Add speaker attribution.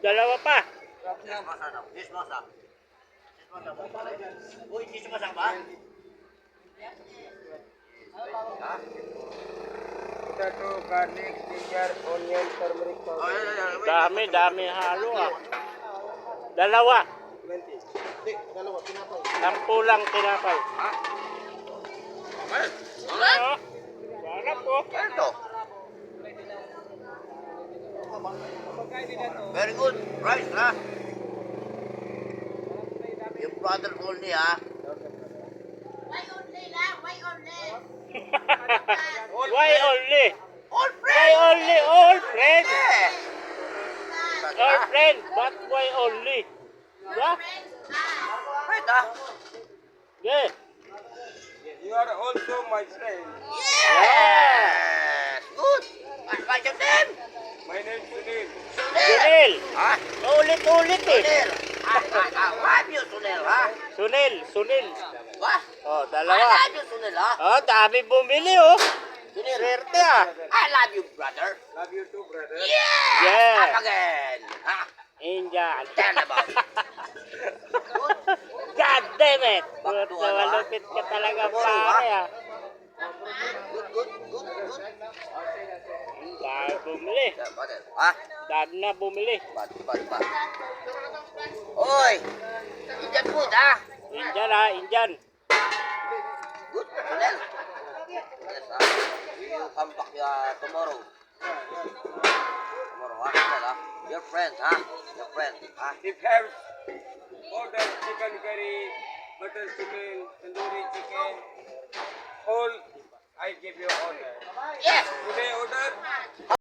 Speaker 1: Dalawa pa.
Speaker 2: Uy, hindi sumasang ba?
Speaker 3: Potato, garlic, ginger, onion, turmeric powder.
Speaker 1: Dami halo ah. Dalawa.
Speaker 3: 20. Hindi, dalawa, tinapay.
Speaker 1: 10 lang tinapay.
Speaker 2: Ulan?
Speaker 1: Oh, sarap po.
Speaker 2: Ito. Very good. Rice, ha? Yung brother only, ha?
Speaker 4: Why only lang? Why only?
Speaker 1: Why only?
Speaker 2: All
Speaker 1: Why
Speaker 2: friends!
Speaker 1: only? All friends.
Speaker 2: Yeah!
Speaker 1: All friends. But why only? Yeah?
Speaker 2: Right, ha?
Speaker 1: Yeah.
Speaker 3: You are also my friend.
Speaker 2: Yes! Good! What's your name?
Speaker 3: My name is Sunil.
Speaker 1: Sunil.
Speaker 2: Ha?
Speaker 1: Ulit-ulit eh.
Speaker 2: Sunil! Love you, Sunil, ha?
Speaker 1: Sunil.
Speaker 2: What?
Speaker 1: Oh,
Speaker 2: I
Speaker 1: dalawa.
Speaker 2: love you, Sunil, ha?
Speaker 1: Oh, dami bumili oh.
Speaker 2: Sunil,
Speaker 1: Swerte ah.
Speaker 2: I love you, brother.
Speaker 3: Love you too, brother.
Speaker 2: Yes!
Speaker 1: Yeah.
Speaker 2: Up again! Ha?
Speaker 1: Indian.
Speaker 2: Tell about it.
Speaker 1: God damn it.
Speaker 2: Back to ano,
Speaker 1: Malupit ka talaga
Speaker 2: Tomorrow,
Speaker 1: pare ah.
Speaker 2: Good.
Speaker 1: Dami bumili.
Speaker 2: Yeah, brother. Ha?
Speaker 1: Dami na bumili.
Speaker 2: Bad. Oy! Indian food, ha?
Speaker 1: Indian ah, Indian.
Speaker 2: Good, Sunil. Yes, ha? You come back tomorrow. Tomorrow, ha? Sunil, ha? Your friend, ha? Your friend, ha?
Speaker 3: If have order chicken curry, butter chicken, tandoori chicken, all I give you order.
Speaker 2: Yes!
Speaker 3: Today order